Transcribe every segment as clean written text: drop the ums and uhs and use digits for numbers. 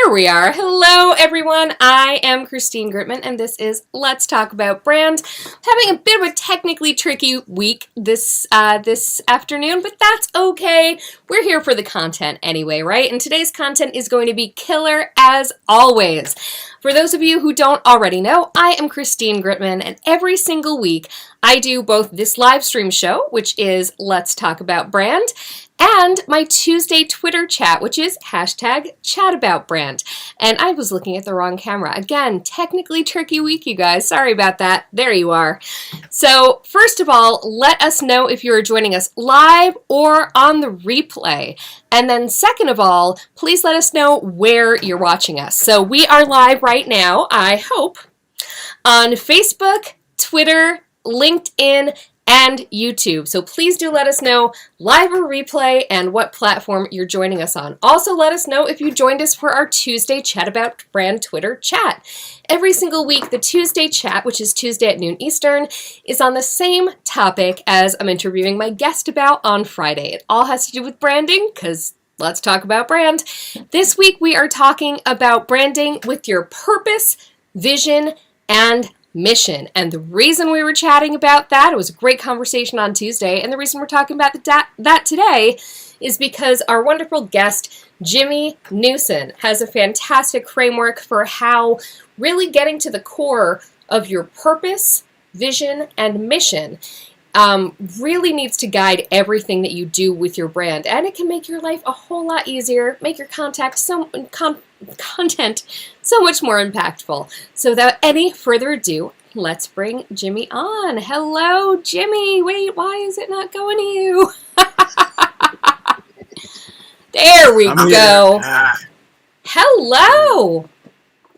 There we are. Hello, everyone. I am Christine Gritman, and this is Let's Talk About Brand. Having a bit of a technically tricky week this afternoon, but that's okay. We're here for the content anyway, right? And today's content is going to be killer as always. For those of you who don't already know, I am Christine Gritman, and every single week I do both this live stream show, which is Let's Talk About Brand, and my Tuesday Twitter chat, which is #ChatAboutBrand. And I was looking at the wrong camera. Again, technically tricky week, you guys. Sorry about that. There you are. So first of all, let us know if you are joining us live or on the replay. And then second of all, please let us know where you're watching us. So we are live right now, I hope, on Facebook, Twitter, LinkedIn, and YouTube. So please do let us know live or replay and what platform you're joining us on. Also let us know if you joined us for our Tuesday Chat About Brand Twitter chat. Every single week, the Tuesday chat, which is Tuesday at noon Eastern, is on the same topic as I'm interviewing my guest about on Friday. It all has to do with branding, because let's talk about brand. This week we are talking about branding with your purpose, vision, and mission. And the reason we were chatting about that, it was a great conversation on Tuesday, and the reason we're talking about that today is because our wonderful guest, Jimmy Newson, has a fantastic framework for how really getting to the core of your purpose, vision, and mission really needs to guide everything that you do with your brand. And it can make your life a whole lot easier, make your content so much more impactful. So without any further ado, let's bring Jimmy on. Hello, Jimmy. Wait, why is it not going to you? There we go. Hello.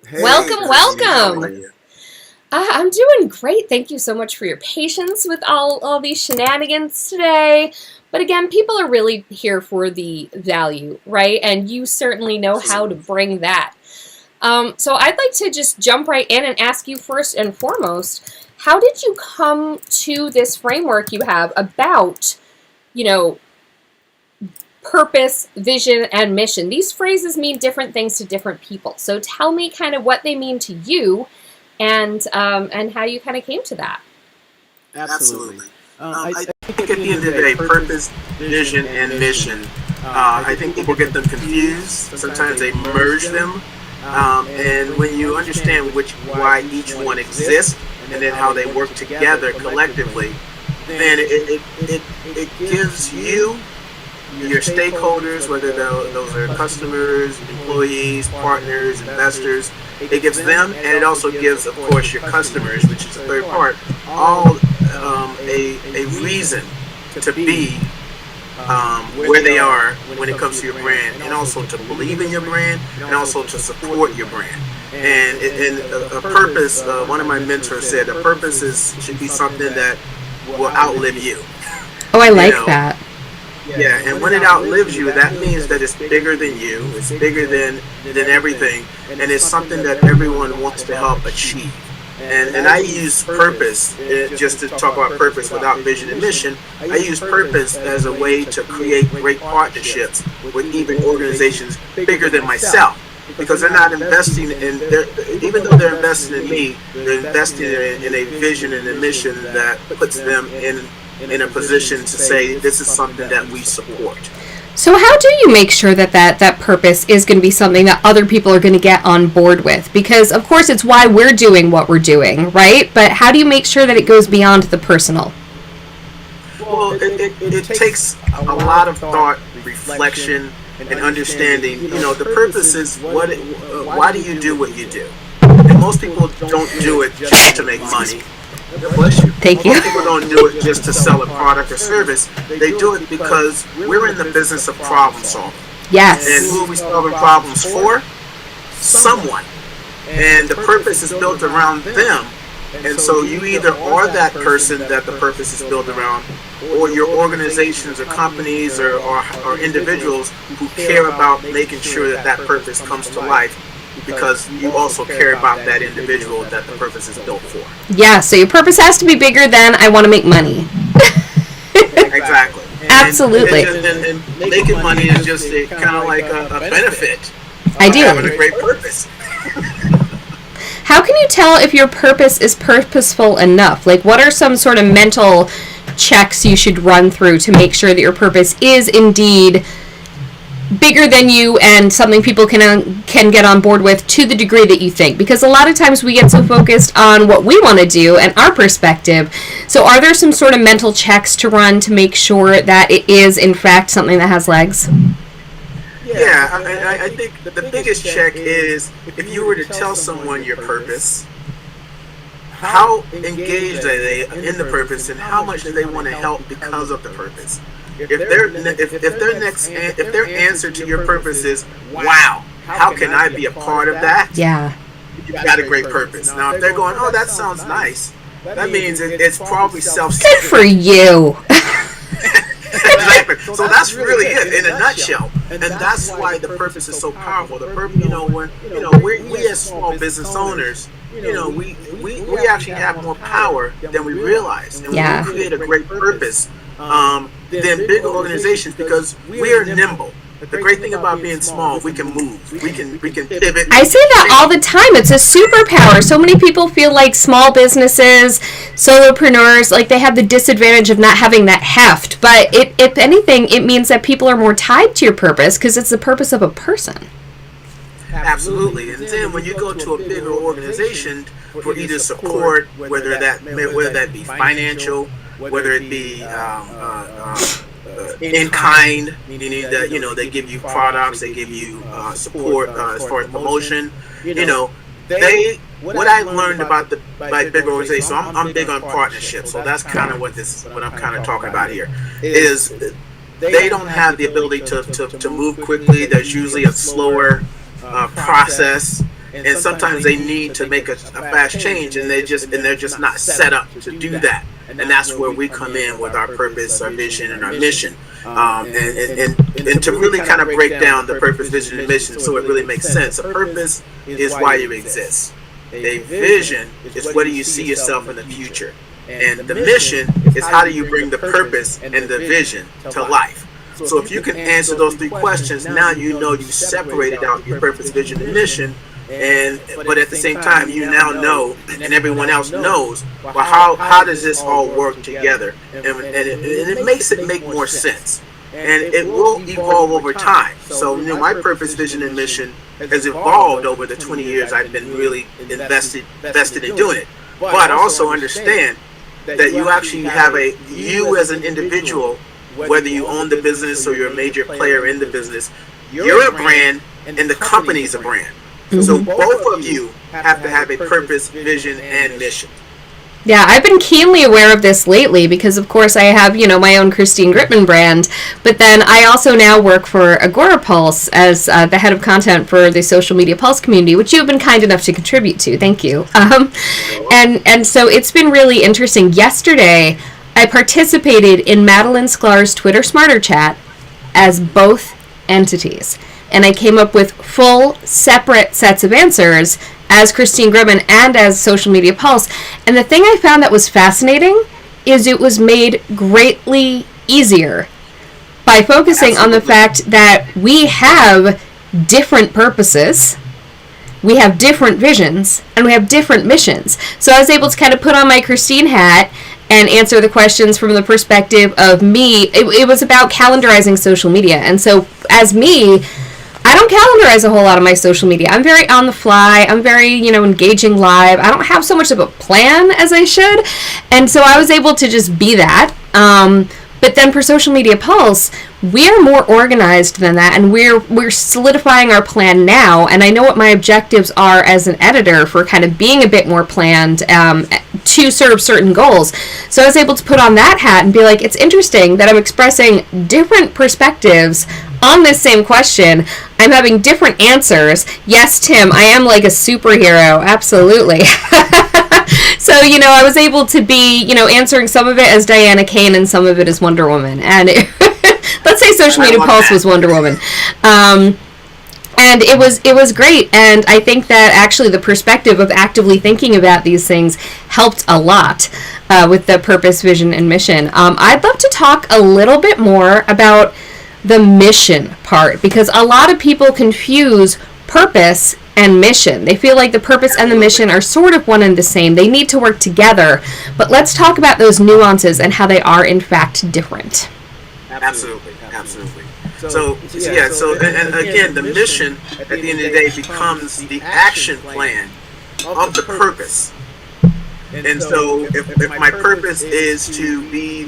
Hey, welcome. I'm doing great. Thank you so much for your patience with all these shenanigans today. But again, people are really here for the value, right? And you certainly know how to bring that. So I'd like to just jump right in and ask you first and foremost, how did you come to this framework you have about, purpose, vision, and mission? These phrases mean different things to different people. So tell me kind of what they mean to you and how you kind of came to that. Absolutely. I think at the end of the day, purpose, vision, and mission, I think people get them confused. Sometimes they merge them. And when you understand why each one exists and then how they work together collectively, then it gives you, your stakeholders, whether those are customers, employees, partners, investors, it gives them, and it also gives, of course, your customers, which is the third part, all a reason to be where they are when it comes to your brand, and also to believe in your brand, and also to support your brand. And a purpose, one of my mentors said, a purpose should be something that will outlive you. Oh, I like that. Yeah, and when it outlives you, that means that it's bigger than you, it's bigger than everything, and it's something that everyone wants to help achieve. And I use purpose, just to talk about purpose without vision and mission, I use purpose as a way to create great partnerships with even organizations bigger than myself. Because they're not investing even though they're investing in me, they're investing in a vision and a mission that puts them in a position to say, this is something that we support. So how do you make sure that purpose is going to be something that other people are going to get on board with? Because, of course, it's why we're doing what we're doing, right? But how do you make sure that it goes beyond the personal? Well, it takes a lot of thought, reflection, and understanding. The purpose is why do you do what you do? And most people don't do it just to make money. Bless you. Thank you. Most people don't do it just to sell a product or service. They do it because we're in the business of problem solving. Yes. And who are we solving problems for? Someone. And the purpose is built around them. And so you either are that person that the purpose is built around, or your organizations or companies or individuals who care about making sure that purpose comes to life, because you also care about that individual that the purpose is built for. Yeah, so your purpose has to be bigger than I want to make money. Exactly. Absolutely. And making money is just kind of like a benefit I do. Having a great purpose. How can you tell if your purpose is purposeful enough? Like, what are some sort of mental checks you should run through to make sure that your purpose is indeed bigger than you and something people can get on board with to the degree that you think? Because a lot of times we get so focused on what we want to do and our perspective. So are there some sort of mental checks to run to make sure that it is in fact something that has legs? Yeah, I think the biggest check is if you were to tell someone your purpose, how engaged are they in the purpose, and how much do they want to help because of the purpose? If their answer to your purpose is, "Wow, how can I be a part of that?" Yeah, you've got a great purpose. Now, if they're going, "Oh, that sounds nice," that means it's probably good self-centered. for you. Exactly. So that's really it in a nutshell, and that's why the purpose is so powerful. The purpose, we as small business owners, we actually have more power than we realize, and Yeah. we create a great purpose than bigger organizations because we are nimble. The great thing about being small, we can move, we can pivot. I say that all the time. It's a superpower. So many people feel like small businesses, solopreneurs, like they have the disadvantage of not having that heft. But if anything, it means that people are more tied to your purpose because it's the purpose of a person. Absolutely. And then when you go to a bigger organization for either support, whether that be financial, whether it be in kind, meaning that they give you products, they give you support as far as promotion. What I learned about by big organizations. So I'm big on partnerships. So that's kind of what I'm kind of talking about here. Is they don't have the ability to move quickly. There's usually a slower process, and sometimes they need to make a fast change, and they're just not set up to do that. And that's where we come in with our purpose, our vision, and our mission, and to really kind of break down the purpose, vision, and mission so it really makes sense. A purpose is why you exist. A vision is where do you see yourself in the future, and the mission is how do you bring the purpose and the vision to life. So if you can answer those three questions, now you separated out your purpose, vision, and mission. But at the same time, you now know, and everyone else knows, well, how does this all work together? And it makes it make more sense. And it will evolve over time. So my purpose, vision, and mission has evolved over the 20 years I've been really invested in doing it. But I also understand that you actually have you as an individual, whether you own the business or you're a major player in the business, you're a brand and the company's a brand. Mm-hmm. So both of you have to have a purpose, vision, and mission. Yeah, I've been keenly aware of this lately because, of course, I have, my own Christine Gritman brand, but then I also now work for Agora Pulse as the head of content for the Social Media Pulse community, which you have been kind enough to contribute to. Thank you. And so it's been really interesting. Yesterday, I participated in Madeline Sklar's Twitter Smarter Chat as both entities. And I came up with full separate sets of answers as Christine Gritman and as Social Media Pulse. And the thing I found that was fascinating is it was made greatly easier by focusing on the fact that we have different purposes, we have different visions, and we have different missions. So I was able to kind of put on my Christine hat and answer the questions from the perspective of me. It was about calendarizing social media. And so as me, I don't calendarize a whole lot of my social media. I'm very on the fly. I'm very, engaging live. I don't have so much of a plan as I should. And so I was able to just be that. But then for Social Media Pulse, we're more organized than that, and we're solidifying our plan now. And I know what my objectives are as an editor for kind of being a bit more planned to serve certain goals. So I was able to put on that hat and be like, it's interesting that I'm expressing different perspectives on this same question. I'm having different answers. Yes, Tim, I am like a superhero. Absolutely. So, I was able to be, answering some of it as Diana Kane and some of it as Wonder Woman. And let's say Social Media Pulse was Wonder Woman. And it was great. And I think that actually the perspective of actively thinking about these things helped a lot with the purpose, vision, and mission. I'd love to talk a little bit more about the mission part, because a lot of people confuse purpose and mission. They feel like the purpose and the mission are sort of one and the same. They need to work together. But let's talk about those nuances and how they are, in fact, different. Absolutely. So and again, the mission at the end of the day becomes the action plan of the purpose. And so if my purpose is to be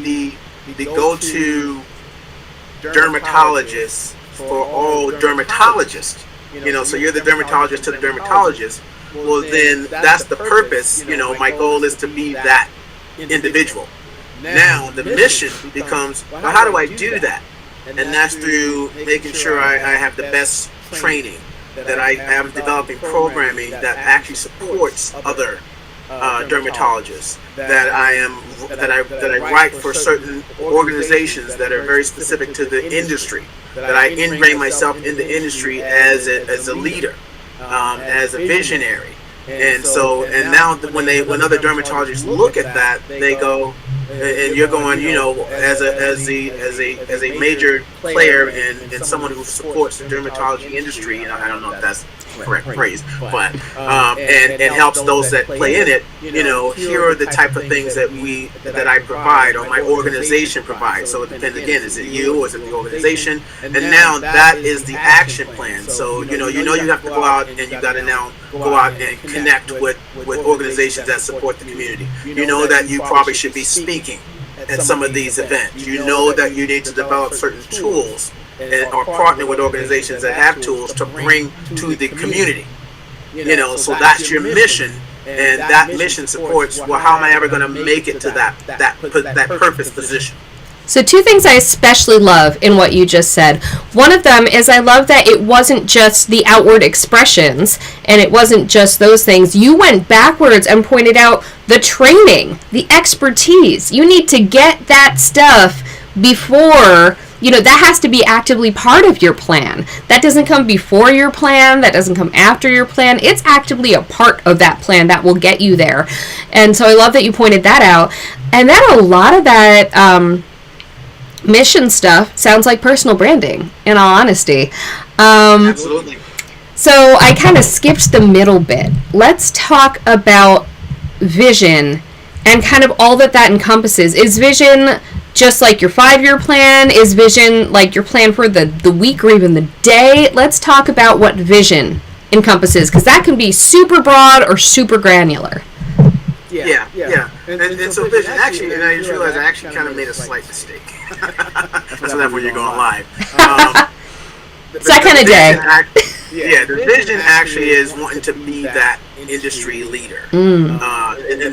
the go-to dermatologist for all dermatologists, so you're the dermatologist to the dermatologist, well then that's the purpose. My goal is to be that individual. Now the mission becomes, well, how do I do that? And that's through making sure I have the best training, that I am developing programming that actually supports other dermatologists, that I write for certain organizations that are very specific to the industry, that I ingrain myself in the industry as a leader, as a visionary. And now when other dermatologists look at that, they go, and you're going, as a major player and someone who supports the dermatology industry, and I don't know if that's the correct phrase, but and helps those that play in it, here are the type of things that I provide, or my organization provides. So it depends again, is it you or is it the organization? And now that is the action plan. So you have to go out and you got to now go out and connect with organizations that support the community. You know that you probably should be speaking at some of these events. You know that you need to develop certain tools or partner with organizations that have tools to bring to the community. So that's your mission, and that mission supports, well, how am I ever going to make it to that purpose position? So 2 things I especially love in what you just said. One of them is I love that it wasn't just the outward expressions, and it wasn't just those things. You went backwards and pointed out the training, the expertise. You need to get that stuff before, that has to be actively part of your plan. That doesn't come before your plan. That doesn't come after your plan. It's actively a part of that plan that will get you there. And so I love that you pointed that out. And then a lot of that mission stuff sounds like personal branding, in all honesty. Absolutely. So I kind of skipped the middle bit. Let's talk about vision and kind of all that encompasses. Is vision just like your 5-year plan? Is vision like your plan for the week or even the day? Let's talk about what vision encompasses, because that can be super broad or super granular. Yeah. And so vision, actually, and I just realized I actually kind of made a slight mistake. That's what when you're going live. Second a day. The vision actually is wanting to be that industry leader. And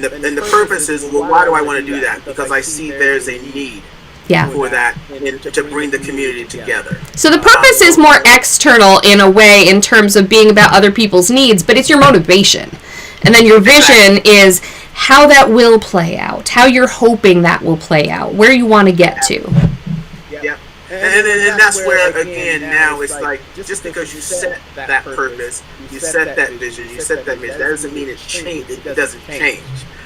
the purpose is, well, why do I want to do that? Because I see there's a need for that, and to bring the community together. So the purpose is more external in a way, in terms of being about other people's needs, but it's your motivation. And then your vision is how that will play out, how you're hoping that will play out, where you want to get to. Yeah. And that's where, again, now it's like, just because you set that purpose, you set that vision, you set that mission, that doesn't mean it doesn't change.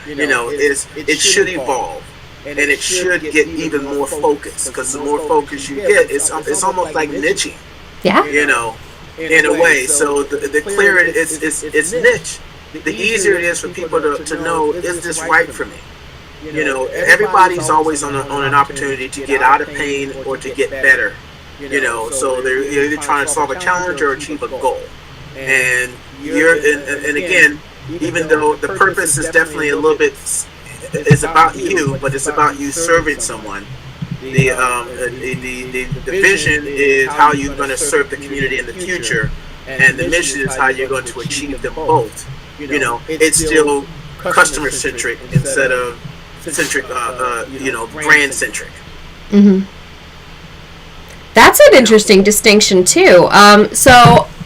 It should evolve, and it should get even more focused, because the more focus you get, it's almost like niching. Yeah. In a way. So the clearer it's niche, the easier it is for people to know, is this right for me? Everybody's always on an opportunity to get out of pain or to get better. So they're either trying to solve a challenge or achieve a goal. And and again, even though the purpose is definitely a little bit, it's about you, but it's about you serving someone. The vision is how you're going to serve the community in the future, and the mission is how you're going to achieve them both. It's still customer centric instead of brand centric. Mm-hmm. That's an interesting distinction too. So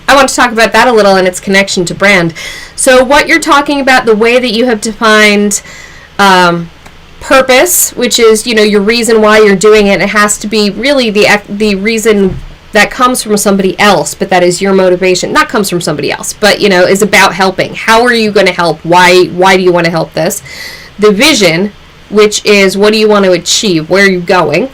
I want to talk about that a little and its connection to brand. So what you're talking about, the way that you have defined purpose, which is your reason why you're doing it. It has to be really the reason that comes from somebody else, but that is your motivation. Not comes from somebody else, but is about helping. How are you going to help? Why do you want to help this? The vision, which is what do you want to achieve? Where are you going?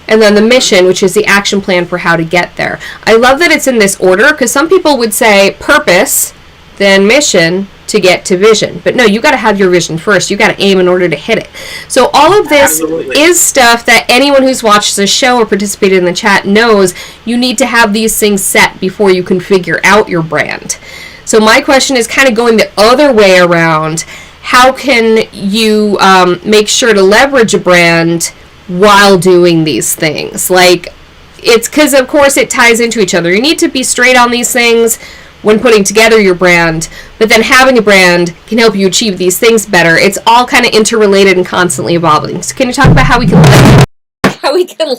and then the mission, which is the action plan for how to get there. I love that it's in this order, because some people would say purpose, then mission, to get to vision. But no, you got to have your vision first. You got to aim in order to hit it. So all of this is stuff that anyone who's watched the show or participated in the chat knows you need to have these things set before you can figure out your brand. So my question is kind of going the other way around. How can you make sure to leverage a brand while doing these things? Like, it's because, of course, it ties into each other. You need to be straight on these things when putting together your brand, but then having a brand can help you achieve these things better. It's all kind of interrelated and constantly evolving. So can you talk about how we can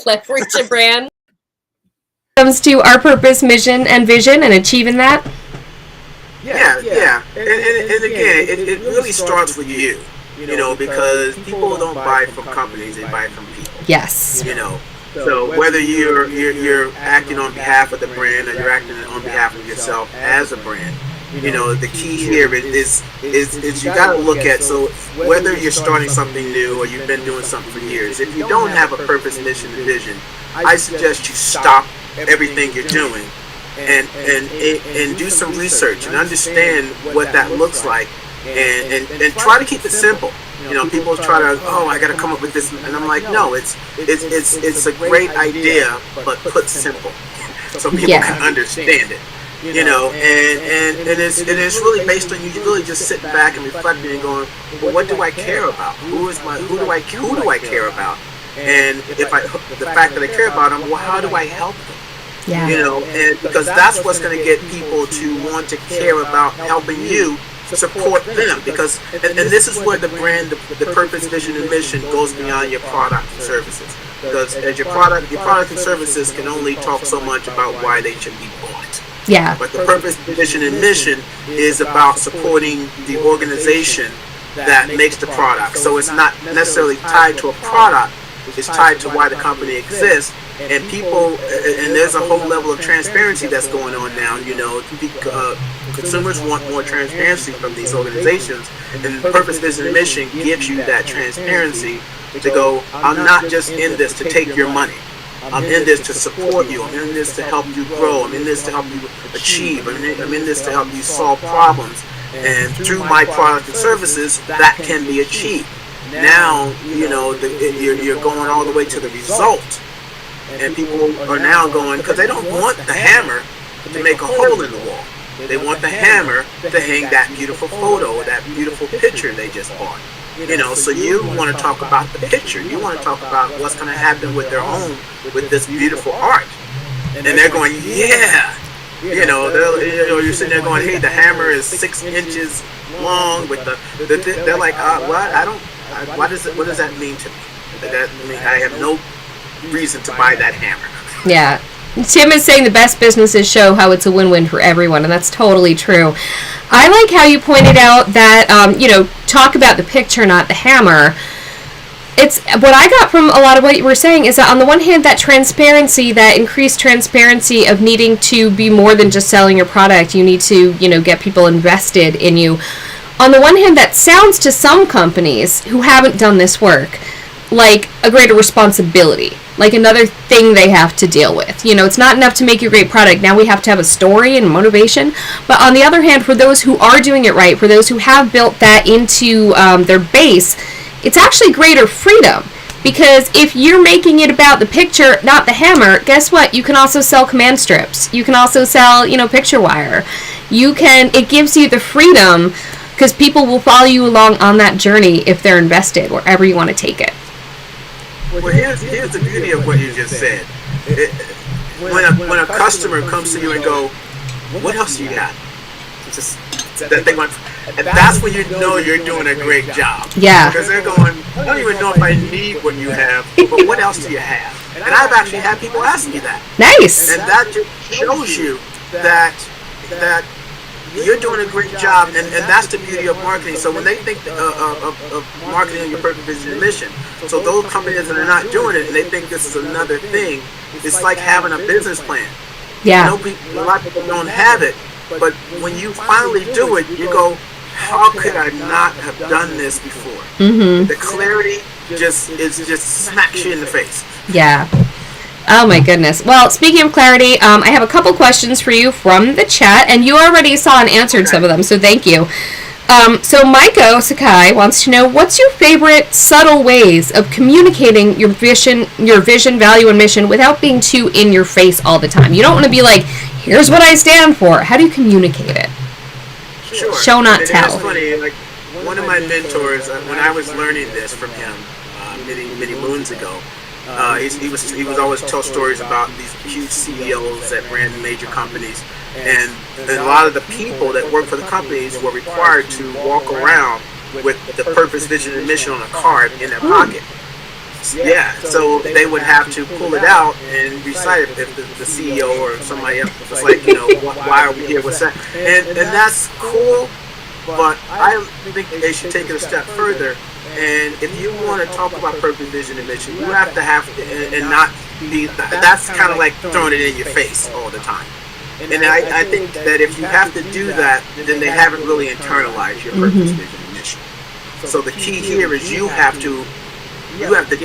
leverage a brand when it comes to our purpose, mission, and vision and achieving that? Yeah. And again, it really starts with you, because people don't buy from companies, they buy from people. Yes. So whether you're acting on behalf of the brand or you're acting on behalf of yourself as a brand, the key here is you got to look at, so whether you're starting something new or you've been doing something for years, if you don't have a purpose, mission, and vision, I suggest you stop everything you're doing and do some research and understand what that looks like, and try to keep it simple. People try to, I got to come up with this, and I'm like, no, it's a great idea, but put simple, so people can understand it. And it's really based on you really just sitting back and reflecting and going, well, what do I care about? Who do I care about? And if the fact that I care about them, well, how do I help them? Yeah. And because that's what's going to get people to want to care about helping you support them, because and this is where the brand, the purpose, vision, and mission goes beyond your product and services, because as your product and services can only talk so much about why they should be bought. Yeah. But the purpose, vision, and mission is about supporting the organization that makes the product. So it's not necessarily tied to a product, it's tied to why the company exists. And people, and there's a whole level of transparency that's going on now. Consumers want more transparency from these organizations, and purpose, vision, and mission gives you that transparency to go, I'm not just in this to take your money. I'm in this to support you. I'm in this to help you grow. I'm in this to help you achieve. I'm in this to help you solve problems. And through my product and services, that can be achieved. Now, you're going all the way to the result. And people are now going, because they don't want the hammer to make a hole in the wall. They want the hammer to hang that beautiful photo or that beautiful picture they just bought. So you want to talk about the picture. You want to talk about what's going to happen with their home, with this beautiful art. And they're going, yeah. You're sitting there going, hey, the hammer is 6 inches long with they're like, what? What does that mean to me? I have no reason to buy that hammer. Yeah. Tim is saying the best businesses show how it's a win-win for everyone, and that's totally true. I like how you pointed out that, talk about the picture, not the hammer. It's what I got from a lot of what you were saying is that on the one hand, that transparency, that increased transparency of needing to be more than just selling your product, you need to, get people invested in you. On the one hand, that sounds to some companies who haven't done this work like a greater responsibility, like another thing they have to deal with. It's not enough to make a great product. Now we have to have a story and motivation. But on the other hand, for those who are doing it right, for those who have built that into their base, it's actually greater freedom. Because if you're making it about the picture, not the hammer, guess what? You can also sell command strips. You can also sell, picture wire. It gives you the freedom, because people will follow you along on that journey if they're invested wherever you want to take it. Well, here's the beauty of what you just said. When a customer comes to you and go, what else do you got? That's when you know you're doing a great job. Yeah. Because they're going, I don't even know if I need what you have, but what else do you have? And I've actually had people ask me that. Nice. And that just shows you that you're doing a great job, and that's the beauty of marketing. So when they think of marketing and your purpose, vision, and mission, so those companies that are not doing it and they think this is another thing, it's like having a business plan. Yeah. A lot of people don't have it, but when you finally do it, you go, how could I not have done this before? Mm-hmm. The clarity just smacks you in the face. Yeah. Oh my goodness. Well, speaking of clarity, I have a couple questions for you from the chat, and you already saw and answered some of them, so thank you. So Maiko Sakai wants to know, what's your favorite subtle ways of communicating your vision, value, and mission without being too in your face all the time? You don't want to be like, here's what I stand for. How do you communicate it? Sure. Show, not tell. It's funny, like, one of my mentors, when I was learning this from him many moons ago, he was always tell stories about these huge CEOs that ran major companies, and a lot of the people that work for the companies were required to walk around with the purpose, vision, and mission on a card in their pocket. Yeah, so they would have to pull it out and recite it if the CEO or somebody else was like, why are we here? What's that? And that's cool, but I think they should take it a step further. And if you want to talk about purpose, vision, and mission, you have to and not be, that's kind of like throwing it in your face all the time. And I think that if you have to do that, then they haven't really internalized your purpose, vision, and mission. So the key here is you have to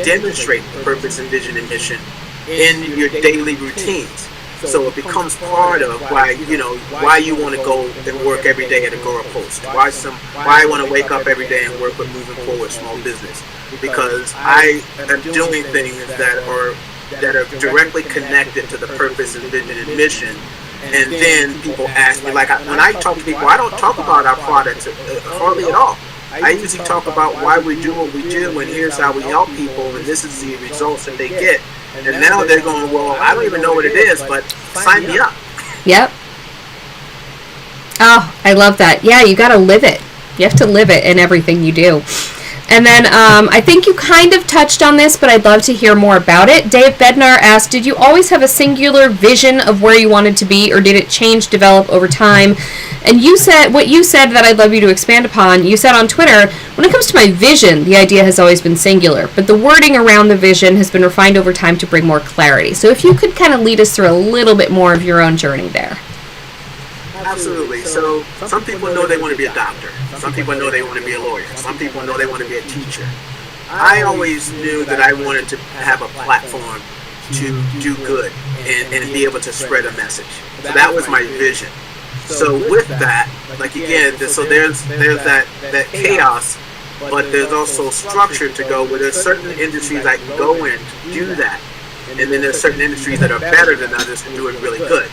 demonstrate purpose and vision and mission in your daily routines. So it becomes part of why you want to go and work every day at Agora Post. Why I want to wake up every day and work with moving forward small business, because I am doing things that are directly connected to the purpose and vision and mission. And then people ask me, like, when I talk to people, I don't talk about our products hardly at all. I usually talk about why we do what we do, and here's how we help people, and this is the results that they get. And now they're going, well, I don't even know what it is, but sign me up. Yep. Oh, I love that. Yeah, you got to live it. You have to live it in everything you do. And then I think you kind of touched on this, but I'd love to hear more about it. Dave Bednar asked, did you always have a singular vision of where you wanted to be, or did it change, develop over time? And you said that I'd love you to expand upon. You said on Twitter, when it comes to my vision, the idea has always been singular, but the wording around the vision has been refined over time to bring more clarity. So if you could kind of lead us through a little bit more of your own journey there. Absolutely. So some people know they want to be a doctor. Some people know they want to be a lawyer. Some people know they want to be a teacher. I always knew that I wanted to have a platform to do good and be able to spread a message. So that was my vision. So with that, like, again, so there's that chaos, but there's also structure to go where there's certain industries I can go in to do that. And then there's certain industries that are better than others and do it really good.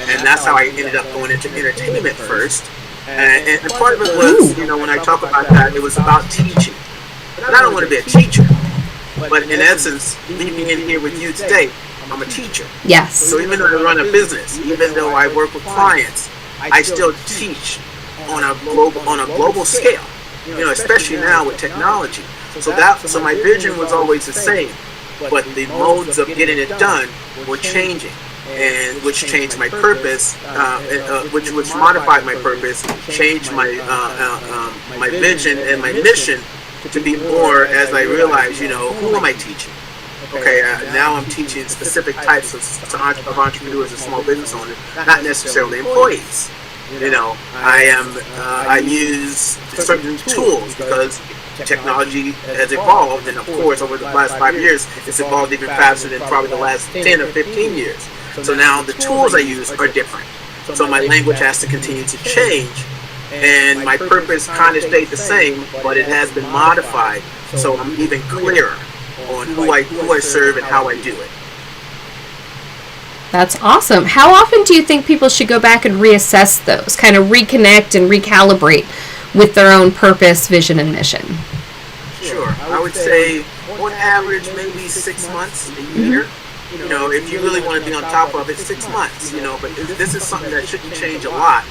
And that's how I ended up going into entertainment first. And part of it was, when I talk about that, it was about teaching. But I don't want to be a teacher. But in essence, me being here with you today, I'm a teacher. Yes. So even though I run a business, even though I work with clients, I still teach on a global scale. Especially now with technology. So my vision was always the same, but the modes of getting it done were changing. And which changed my purpose, which modified my purpose, changed my my vision and my mission to be more, as I realized, who am I teaching? Okay, now I'm teaching specific types of entrepreneurs and small business owners, not necessarily employees. I use certain tools because technology has evolved, and of course over the last 5 years it's evolved even faster than probably the last 10 or 15 years. So now the tools I use are different. So my language has to continue to change, and my purpose kind of stayed the same, but it has been modified, so I'm even clearer on who I serve and how I do it. That's awesome. How often do you think people should go back and reassess those, kind of reconnect and recalibrate with their own purpose, vision, and mission? Sure. I would say on average maybe 6 months, a year. If you really want to be on top of it, 6 months, but this is something that shouldn't change a lot.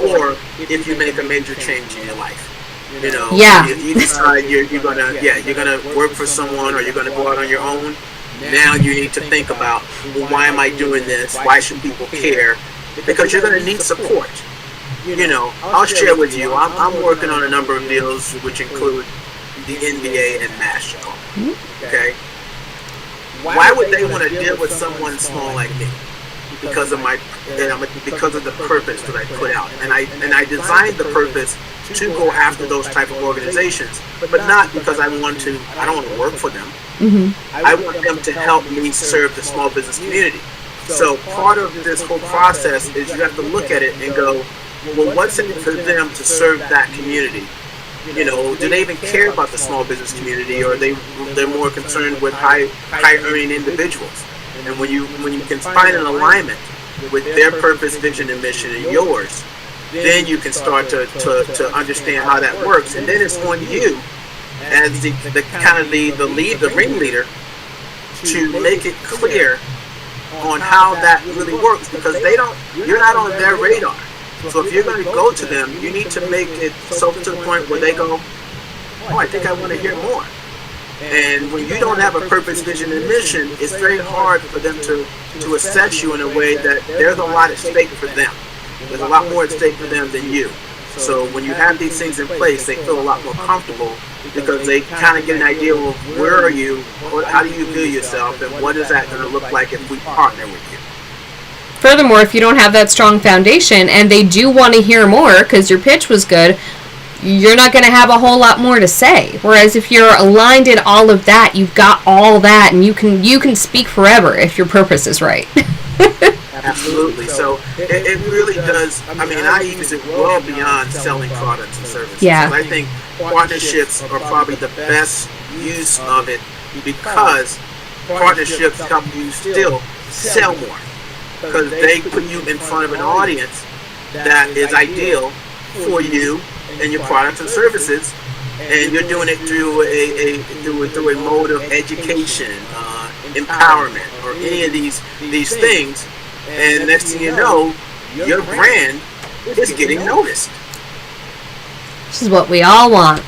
Or if you make a major change in your life. If you decide you're gonna work for someone, or you're gonna go out on your own, now you need to think about, well, why am I doing this? Why should people care? Because you're gonna need support. I'll share with you, I'm working on a number of deals which include the NBA and basketball. Okay? Why would they want to deal with someone small like me? Because of my because of the purpose that I put out. And I designed the purpose to go after those type of organizations, but not because I don't want to work for them. I want them to help me serve the small business community. So part of this whole process is you have to look at it and go, well, what's in it for them to serve that community? You know, do they even care about the small business community, or they're more concerned with high earning individuals? And when you can find an alignment with their purpose, vision, and mission and yours, then you can start to understand how that works. And then it's on you as the ringleader, to make it clear on how that really works, because you're not on their radar. So if you're going to go to them, you need to make it so to the point where they go, oh, I think I want to hear more. And when you don't have a purpose, vision, and mission, it's very hard for them to assess you in a way that there's a lot at stake for them. There's a lot more at stake for them than you. So when you have these things in place, they feel a lot more comfortable, because they kind of get an idea of where are you, how do you view yourself, and what is that going to look like if we partner with you. Furthermore, if you don't have that strong foundation and they do want to hear more because your pitch was good, you're not going to have a whole lot more to say. Whereas if you're aligned in all of that, you've got all that, and you can speak forever if your purpose is right. Absolutely. So it really does. I mean, I use it well beyond selling products and services. Yeah. I think partnerships are probably the best use of it, because partnerships help you still sell more, because they put you in front of an audience that is ideal for you and your products and services, and you're doing it through a mode of education, empowerment, or any of these things. And next thing you know, your brand is getting noticed. Which is what we all want.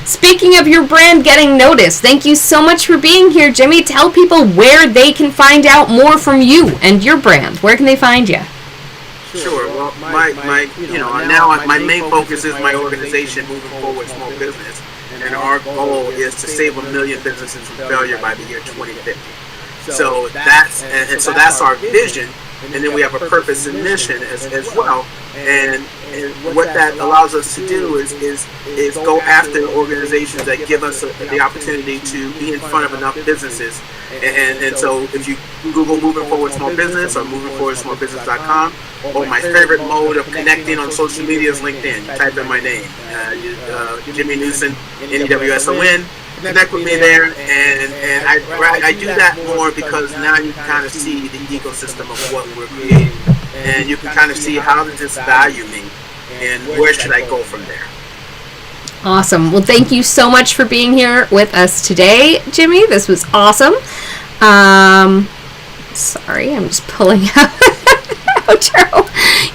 Speaking of your brand getting noticed, thank you so much for being here, Jimmy. Tell people where they can find out more from you and your brand. Where can they find you? Sure. Well, my main focus is my organization, Moving Forward Small Business, and our goal is to save 1 million businesses from failure by the year 2050. So that's our vision, and then we have a purpose and mission as well. And what that allows us to do is go after organizations that give us the opportunity to be in front of enough businesses. And so if you Google Moving Forward Small Business or movingforwardsmallbusiness.com, or my favorite mode of connecting on social media is LinkedIn. You type in my name, Jimmy Newson, Newson. Connect with me there, and I do that more because now you can kind of see the ecosystem of what we're creating, and you can kind of see how does this value me, and where should I go from there. Awesome. Well, thank you so much for being here with us today, Jimmy. This was awesome. Sorry, I'm just pulling out outro.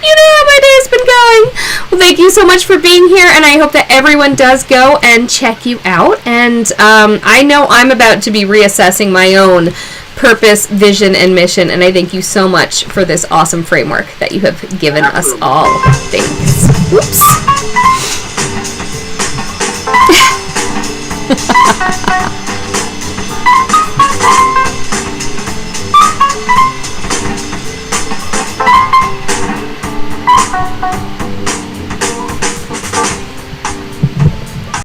You know how my day's been going. Well, thank you so much for being here, and I hope that everyone does go and check you out. And I know I'm about to be reassessing my own purpose, vision, and mission, and I thank you so much for this awesome framework that you have given us all. Thanks. Whoops.